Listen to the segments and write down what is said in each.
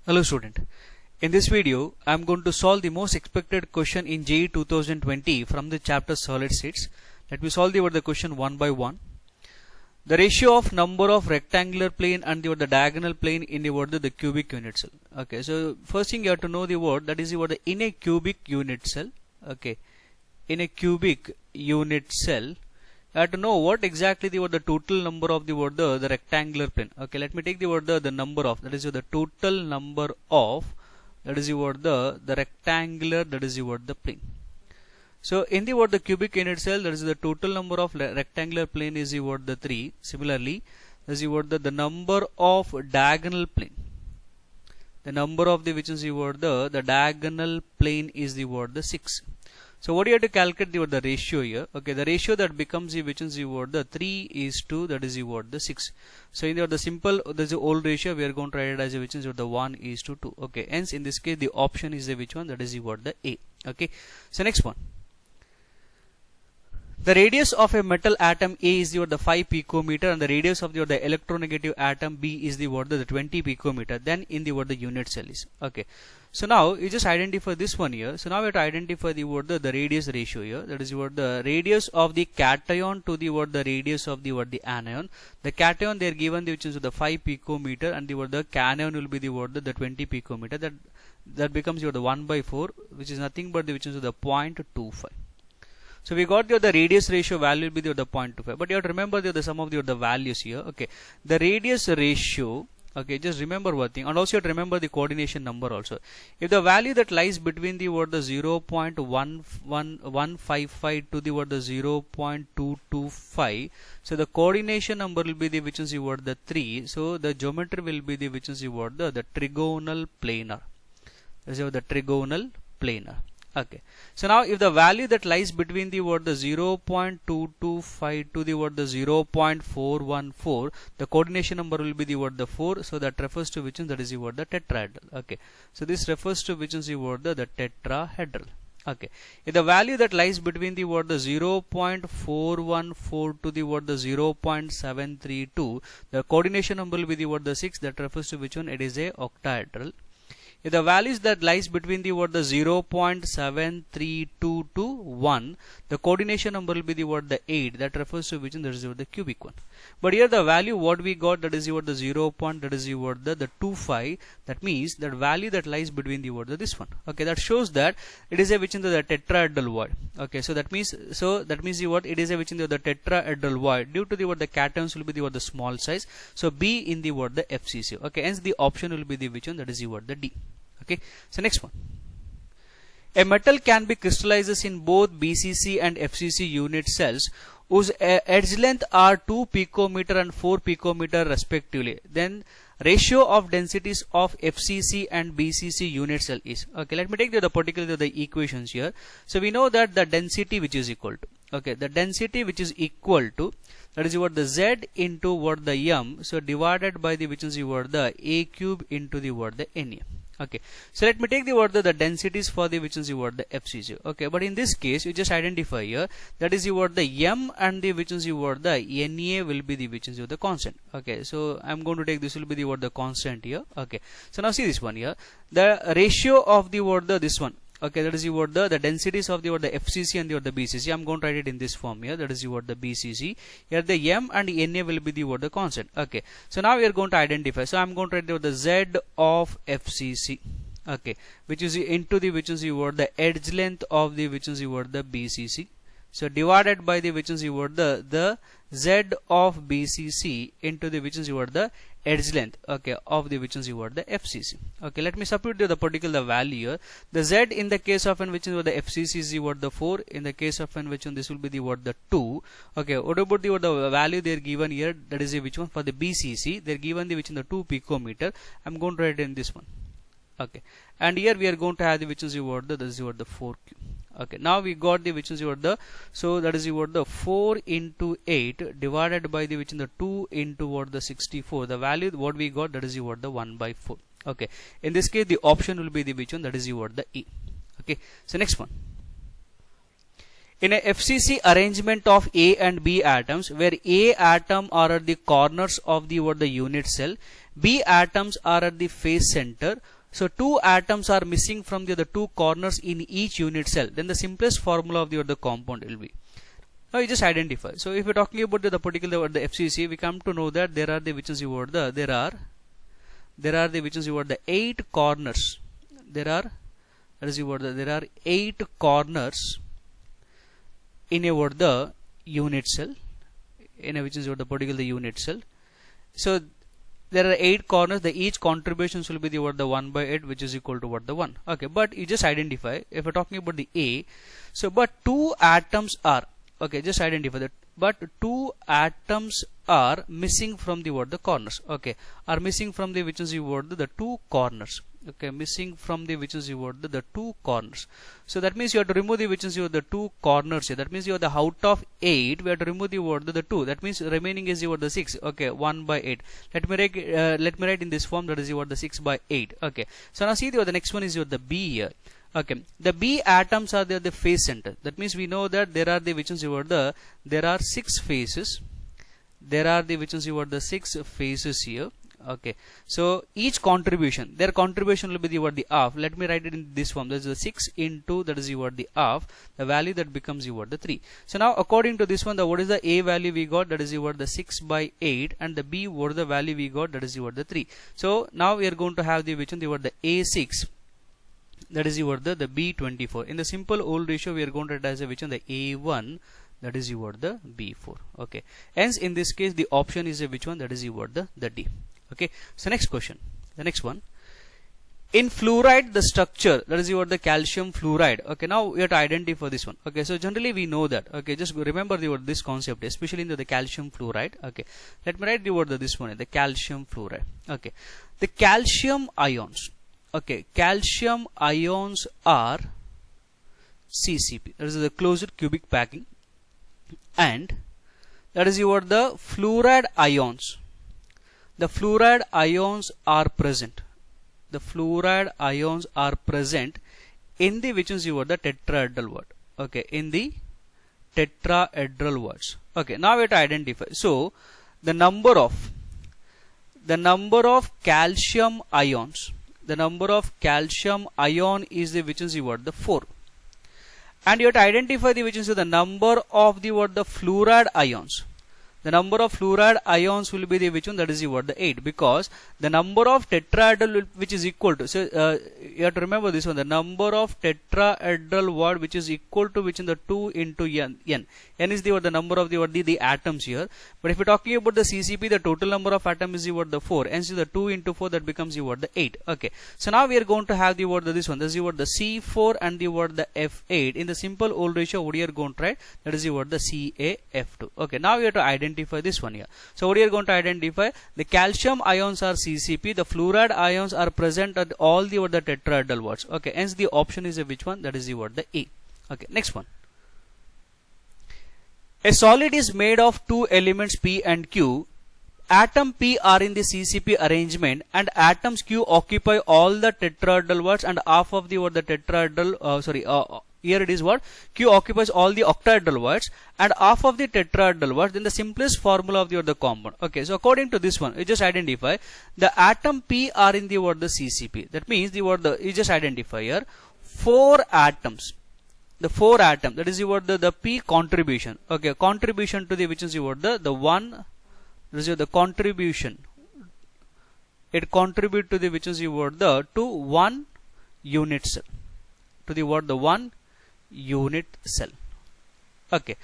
Hello student. In this video, I am going to solve the most expected question in JEE 2020 from the chapter solid states. Let me solve the question one by one. The ratio of number of rectangular plane and the diagonal plane in the cubic unit cell. Okay, so first thing you have to know the word that is the in a cubic unit cell. Okay, in a cubic unit cell, you have to know what exactly the total number of the rectangular plane. Okay, let me take the number of, that is the total number of, that is the rectangular, that is the plane. So in the cubic unit cell, that is the total number of rectangular plane is the 3. Similarly, this is the number of diagonal plane. The number of which is the diagonal plane is the 6. So what do you have to calculate the ratio here? Okay, the ratio that becomes which is the 3 is to, that is the 6. So in the simple, there's the old ratio, we are going to write it as which is the 1 is to 2. Okay, hence in this case the option is which one, that is the A. Okay, so next one. The radius of a metal atom A is the 5 picometer and the radius of the electronegative atom B is the 20 picometer. Then in the unit cell is. Okay. So now you just identify this one here. So now we have to identify the radius ratio here. That is the radius of the cation to the radius of the anion. The cation they are given which is the 5 picometer and the cation will be the 20 picometer. That becomes the 1 by 4, which is nothing but which is the 0.25. So we got the radius ratio value will be the 0.25, but you have to remember the sum of the values here. Okay, the radius ratio. Okay, just remember one thing, and also you have to remember the coordination number also. If the value that lies between the 0.155 to the 0.225, so the coordination number will be the which is the 3. So the geometry will be the which is the trigonal planar. This is the trigonal planar. Okay, so now if the value that lies between the 0.225 to the 0.414, the coordination number will be the 4. So that refers to which one, that is the tetrahedral. Okay, so this refers to which is the tetrahedral. Okay, if the value that lies between the 0.414 to the 0.732, the coordination number will be the 6. That refers to which one, it is a octahedral. If the values that lies between the 0.732 to 1, the coordination number will be the 8. That refers to which one, that is the cubic one. But here the value what we got, that is the 0. That is the 25. That means that value that lies between the this one. Okay, that shows that it is a which in the tetrahedral void. Okay, so that means it is a which in the tetrahedral void. Due to the cations will be the small size. So B in the FCC. Okay, hence the option will be the which one, that is the D. Okay, so next one. A metal can be crystallized in both BCC and FCC unit cells whose edge length are 2 picometer and 4 picometer respectively. Then ratio of densities of FCC and BCC unit cell is. Okay, let me take the particular the equations here. So we know that the density which is equal to. Okay, the density which is equal to, that is the Z into the M. So divided by the which is the A cube into the Na. Okay, so let me take the densities for the which is the FCC. Okay, but in this case you just identify here, that is the M and the which is the Na will be the which is the constant. Okay, so I'm going to take this will be the constant here. Okay, so now see this one here, the ratio of the this one. Okay, that is the densities of the FCC and the BCC. I'm going to write it in this form here. That is the BCC. Here the M and Na will be the constant. Okay, so now we are going to identify. So I'm going to write the Z of FCC. Okay, which is into the which is the edge length of the which is the BCC. So divided by the which is the Z of BCC into the which is the edge length, okay, of the which is the FCC. Okay, let me substitute the particular value here. The Z in the case of which is the FCC is the 4. In the case of which one, this will be the 2. Okay, what about the value they are given here? That is which one, for the BCC they are given the which is the 2 picometer. I'm going to write in this one. Okay, and here we are going to have the which is that is the 4 cube. Okay, now we got the which is so that is the 4 into 8 divided by the which is the 2 into the 64. The value what we got, that is the 1 by 4. Okay, in this case the option will be the which one, that is the E. Okay, so next one. In a FCC arrangement of A and B atoms, where A atom are at the corners of the unit cell, B atoms are at the face center, So two atoms are missing from the two corners in each unit cell, then the simplest formula of the compound will be. Now you just identify. So if we're talking about the particular the FCC, we come to know that there are the which is your the there are the which is your the 8 corners. There are there are 8 corners in a the unit cell, in a which is the particular unit cell. So there are 8 corners. The each contributions will be the 1 by 8, which is equal to the 1. Okay, but you just identify if we're talking about the A. So but 2 atoms are, okay, just identify that, but 2 atoms are missing from the corners. Okay, are missing from the which is the 2 corners. Okay, missing from the which is the 2 corners. So that means you have to remove the which is the 2 corners here. That means you have the out of 8 we have to remove the 2. That means remaining is the 6. Okay, 1 by 8. Let me write in this form, that is the 6 by 8. Okay, so now see the next one is the B here. Okay, the B atoms are the phase center. That means we know that there are the which is there are 6 phases. There are the which is the 6 phases here. Okay, so each contribution, their contribution will be the half. Let me write it in this form. That is the 6 into that is the half. The value that becomes the 3. So now according to this one, what is the A value we got? That is the 6 by 8, and the B what is the value we got? That is the 3. So now we are going to have the which one the A6. That is the B24. In the simple old ratio, we are going to write as a which one the A1. That is the B4. Okay. Hence, in this case, the option is a which one? That is the D. Okay. So next question. The next one. In fluoride, the structure, that is the calcium fluoride. Okay. Now we have to identify this one. Okay. So generally we know that. Okay. Just remember this concept, especially in the calcium fluoride. Okay. Let me write this one. The calcium fluoride. Okay. The calcium ions. Okay. Calcium ions are CCP. That is the closed cubic packing. And that is the fluoride ions. The fluoride ions are present. The fluoride ions are present in the which is the tetrahedral word. Okay, in the tetrahedral words. Okay, now we have to identify. So the number of calcium ions. The number of calcium ion is the which is the 4. And you have to identify the which is the number of the fluoride ions. The number of fluoride ions will be the which one? That is the 8, because the number of tetrahedral which is equal to, so you have to remember this one, the number of tetrahedral word which is equal to which in the 2 into n. N is the number of the atoms here. But if we are talking about the CCP, the total number of atoms is the 4. Hence the 2 into 4, that becomes the 8. Okay. So now we are going to have the this one. This is the C4 and the F8. In the simple old ratio, what you are going to write? That is the CaF2. Okay. Now we have to identify this one here. So what you are going to identify? The calcium ions are CCP. The fluoride ions are present at all the tetrahedral words. Okay. Hence the option is which one? That is the A. Okay. Next one. A solid is made of 2 elements P and Q. Atom P are in the CCP arrangement, and atoms Q occupy all the tetrahedral words and half of the tetrahedral. Here it is what? Q occupies all the octahedral words and half of the tetrahedral words. Then the simplest formula of the compound. Okay, so according to this one, you just identify the atom P are in the CCP. That means you just identify here 4 atoms. The 4 atom, that is the P contribution. Okay, contribution to the which is the 1. This is the contribution. It contribute to the which is the to 1 unit cell. To the 1 unit cell. Okay.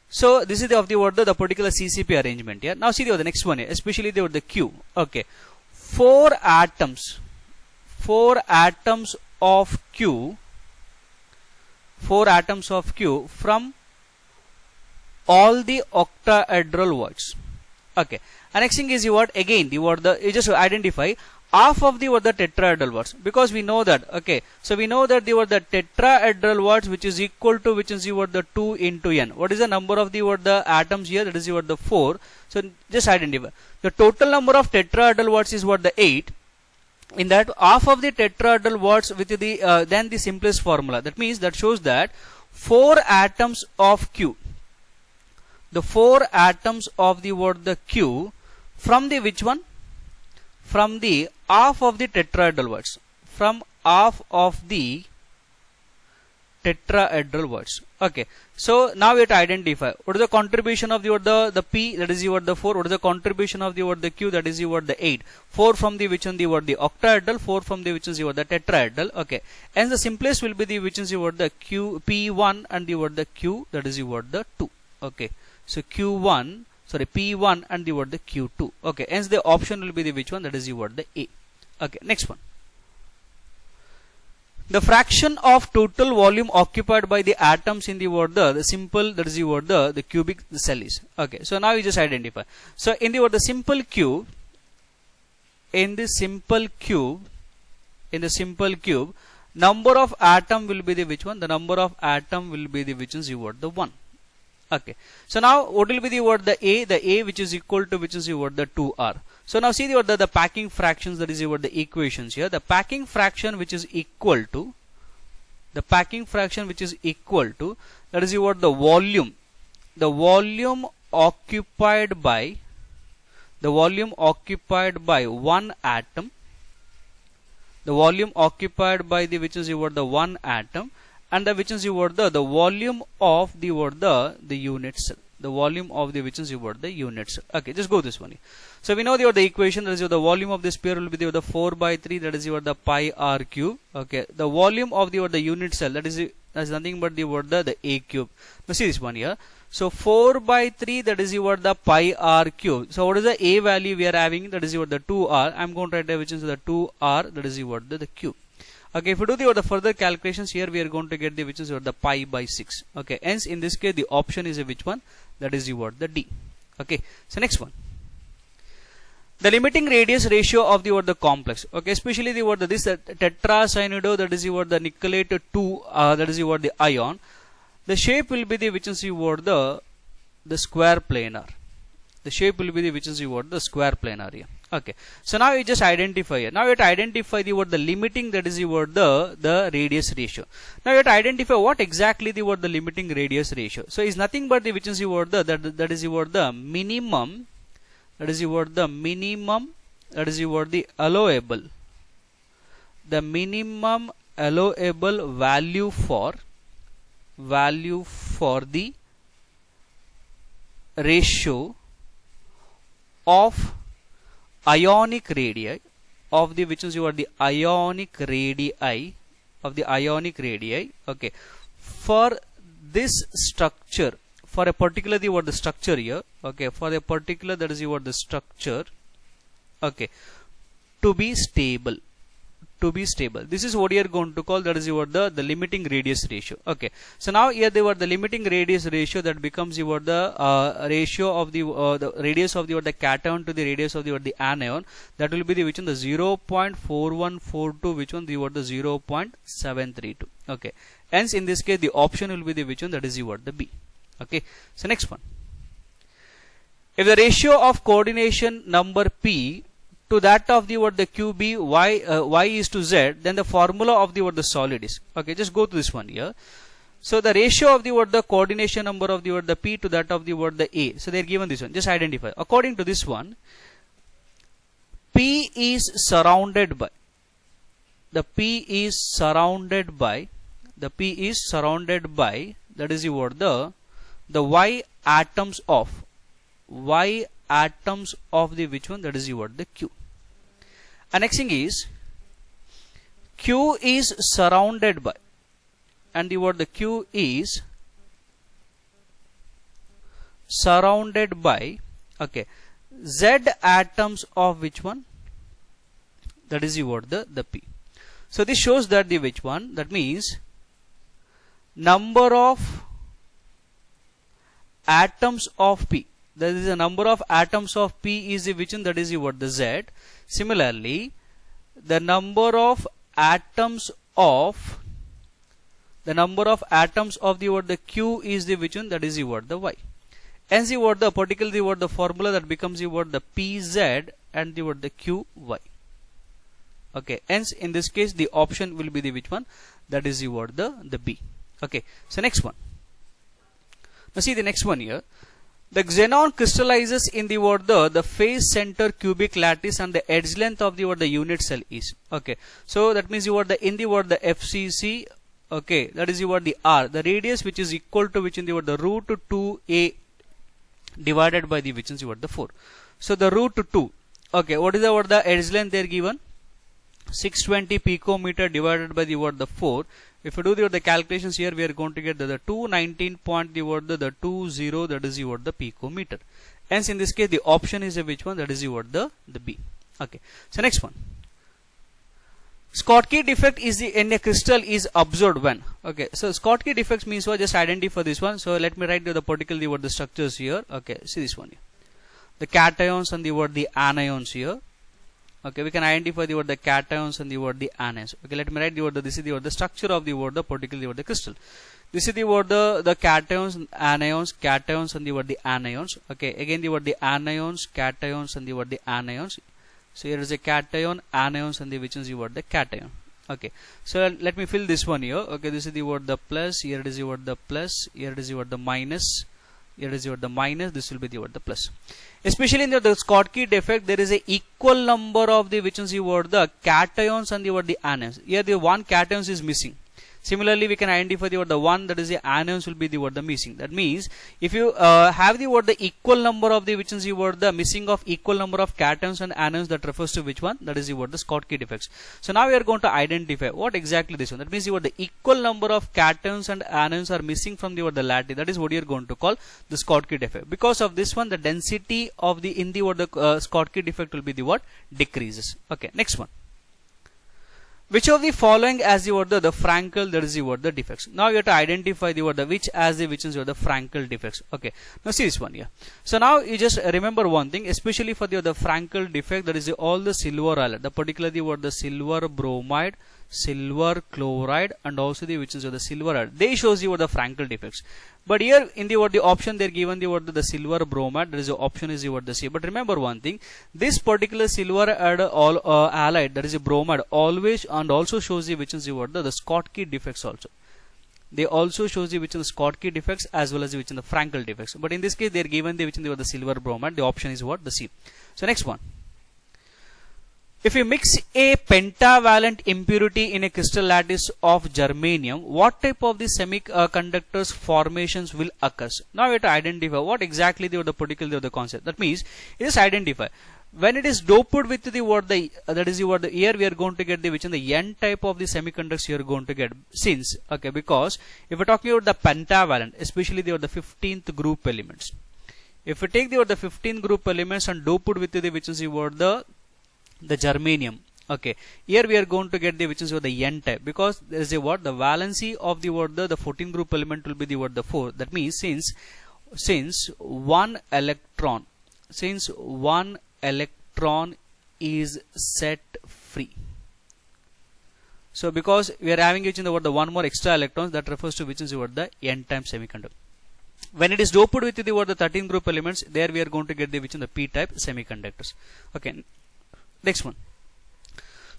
So this is the particular CCP arrangement here. Now see the next one here, especially the Q. Okay. 4 atoms of Q. 4 atoms of Q from all the octahedral words. Okay. And next thing is again you just identify half of the tetrahedral words, because we know that. Okay, so we know that the tetrahedral words which is equal to which is the 2 into n. What is the number of the atoms here? That is the 4. So just identify the total number of tetrahedral words is the 8. In that, half of the tetrahedral words with the then the simplest formula. That means that shows that 4 atoms of Q. The 4 atoms of the Q from the which one? From the half of the tetrahedral words. from half of the tetrahedral voids. Okay, so now we have to identify what is the contribution of the P, that is the 4. What is the contribution of the Q, that is the 8. 4 from the which one the octahedral, 4 from the which is the tetrahedral. Okay, and the simplest will be the which is the Q P1 and the Q, that is the 2. Okay, so Q1, sorry, P1 and the Q2. Okay, hence the option will be the which one, that is the A. Okay, next one. The fraction of total volume occupied by the atoms in the simple, that is the cubic cell is. Okay, so now you just identify. So in the simple cube, in the simple cube, number of atom will be the which one? The number of atom will be the which is the 1. Okay, so now what will be the A? The A which is equal to which is the 2R. So now see the packing fractions, that is the equations here. The packing fraction which is equal to, that is the volume. The volume occupied by one atom. The volume occupied by the which is the one atom, and the which is the volume of the unit cell. The volume of the which is the unit cell. Okay, just go this one. So we know the equation, that is the volume of the sphere will be the 4 by 3, that is the pi r cube. Okay, the volume of the unit cell, that is nothing but the A cube. Now see this one here. So 4 by 3, that is the pi r cube. So what is the A value we are having? That is the 2r. I am going to write which is the 2r, that is the cube. Okay, if you do the further calculations here, we are going to get the which is the pi by 6. Okay, hence in this case the option is a which one? That is the D. Okay, so next one. The limiting radius ratio of the complex. Okay, especially this tetracyanide, that is the nickelate 2, that is the ion. The shape will be the which is the square planar. The shape will be the which is the square planar here. Okay, so now you just identify here. Now you have to identify the limiting, that is the radius ratio. Now you have to identify what exactly the limiting radius ratio. So it's nothing but the which is that is the minimum. That is the minimum, that is the allowable, the minimum allowable value for the ratio of ionic radii of the which is the ionic radii of the ionic radii. Okay, for this structure, for a particular the structure here. Okay, for a particular, that is the structure. Okay, to be stable. This is what you are going to call, that is the limiting radius ratio. Okay, so now here the limiting radius ratio, that becomes the ratio of the radius of the cation to the radius of the anion. That will be the which one? The 0.4142, which one? The 0.732. Okay, hence in this case the option will be the which one? That is the B. Okay, so next one. If the ratio of coordination number P to that of the QB y is to z, then the formula of the solid is. Okay, just go to this one here. So the ratio of the coordination number of the P to that of the A. So they are given this one. Just identify. According to this one, P is surrounded by. The P is surrounded by. That is the y atoms of the which one? That is the Q. And next thing is Q is surrounded by, and the Q is surrounded by, okay, Z atoms of which one? That is the P. So this shows that the which one? That means number of atoms of P. That is the number of atoms of P is the which one? That is the Z. Similarly, the number of atoms of the Q is the which one? That is the Y. Hence the particularly the formula that becomes the PZ and the QY. Okay, hence in this case the option will be the which one? That is the B. Okay, so next one. Now see the next one here. The xenon crystallizes in the what the phase center cubic lattice and the edge length of the what the unit cell is. Okay, so that means you what the in the what the FCC. Okay, that is your the R, the radius which is equal to which in the what the root 2a divided by the which is what the 4. So the root 2. Okay, what is the what the edge length there given? 620 picometer divided by the what the 4. If you do the calculations here, we are going to get the 219 point the what the 20, that is the what the picometer. Hence in this case the option is a which one, that is the what the B. Okay, so next one. Schottky defect is the in a crystal is observed when. Okay, so Schottky defects means what, just identify this one. So let me write the particularly what the structures here. Okay, see this one here. The cations and the what the anions here. Okay, we can identify the what the cations and the what the anions. Okay, let me write the what this is the what the structure of the what the particularly what the crystal. This is the what the cations, cations and the what the anions. Okay, again the what the anions, cations and the what the anions. So here is a cation, anions and the which is the what the cation. Okay, so let me fill this one here. Okay, this is the what the plus, here it is the what the plus, here it is the what the minus, here is what the minus, this will be the what the plus. Especially in the Schottky defect, there is a equal number of the which is the what the cations and the what the anions. Here the one cations is missing. Similarly, we can identify the what the one, that is the anions will be the what the missing. That means if you have the what the equal number of the which is the what the missing of equal number of cations and anions, that refers to which one, that is the what the Schottky defects. So now we are going to identify what exactly this one. That means the what the equal number of cations and anions are missing from the what the lattice. That is what you are going to call the Schottky defect. Because of this one, the density of the in the what the Schottky defect will be the what decreases. Okay, next one. Which of the following as the what the Frankel, that is the what the defects. Now you have to identify the what the which as the which is what the Frankel defects. Okay, now see this one here. So now you just remember one thing, especially for the Frankel defect, that is the, all the silver alloy, the particularly what the silver bromide, silver chloride and also the which is the silver alloy, they shows you what the Frankel defects. But here in the what the option they're given the what the silver bromide, there is the option is the what the C. But remember one thing, this particular silver alloy, that is a bromide, always and also shows the which is the what the Schottky defects also. They also shows the which is the Schottky defects as well as the which is the Frankel defects. But in this case they're given the which is the silver bromide, the option is what the C. So next one. If you mix a pentavalent impurity in a crystal lattice of germanium, what type of the semiconductors formations will occur? Now we have to identify what exactly the particular the concept. That means it is identify when it is doped with the what the that is the what the here we are going to get the which in the N type of the semiconductors you are going to get, since okay, because if we're talking about the pentavalent, especially the 15th group elements, if we take the 15th group elements and doped with the which is the what the germanium, okay, here we are going to get the which is the N type, because there is a what the valency of the what the 14 group element will be the what the 4. That means since one electron is set free, so because we are having which in the what the one more extra electrons, that refers to which is what the N type semiconductor. When it is doped with the what the 13 group elements, there we are going to get the which in the P type semiconductors. Okay. Next one.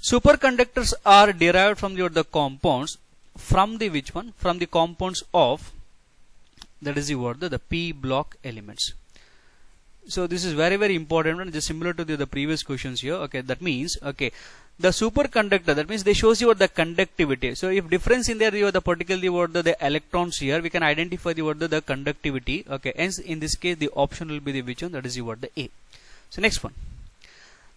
Superconductors are derived from the compounds from the which one? From the compounds of, that is the what the P block elements. So this is very very important and just similar to the previous questions here. Okay, that means okay, the superconductor, that means they shows you what the conductivity. So if difference in there you have the particularly what the electrons here, we can identify the what the conductivity. Okay, hence in this case the option will be the which one? That is the what the A. So next one.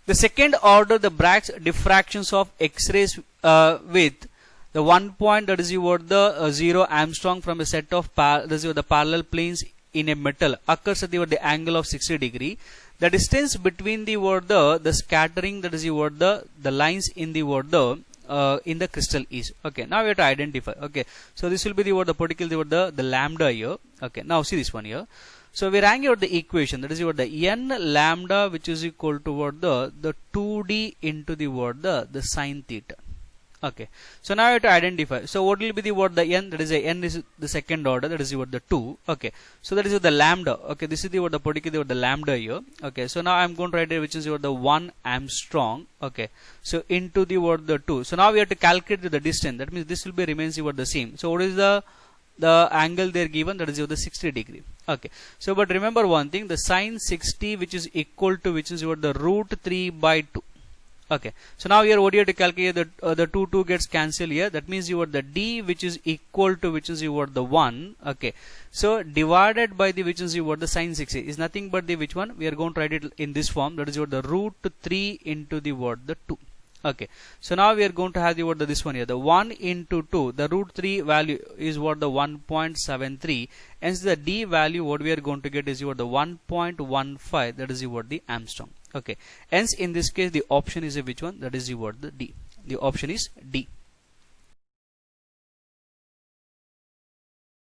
The second order the Bragg's diffractions of X-rays with the 1 point, that is what the 0 Armstrong from a set of the parallel planes in a metal occurs at the angle of 60 degree. The distance between the what the scattering, that is what the lines in the what the in the crystal is. Okay, now we have to identify. Okay, so this will be the what the particular the lambda here. Okay, now see this one here. So we are hanging out the equation, that is what the n lambda, which is equal to what the 2d into the what the sine theta. Okay, so now we have to identify. So what will be the what the n, that is a n is the second order, that is what the 2. Okay, so that is what the lambda. Okay, this is the what the particular what the lambda here. Okay, so now I'm going to write it which is what the 1 Armstrong. Okay, so into the what the 2. So now we have to calculate the distance. That means this will be remains the what the same. So what is the the angle there given, that is the 60 degree. Okay, so but remember one thing, the sine 60 which is equal to which is your the root 3 by 2. Okay, so now here what you have to calculate, the 2 gets cancelled here, that means you are the d which is equal to which is your the 1. Okay, so divided by the which is your the sine 60 is nothing but the which one, we are going to write it in this form, that is your the root 3 into the what, the 2. Okay, so now we are going to have the what, this one here, the 1 into 2, the root 3 value is what, the 1.73, hence the d value what we are going to get is what, the 1.15, that is what, the Armstrong. Okay, hence in this case the option is a which one, that is what, the D. The option is D.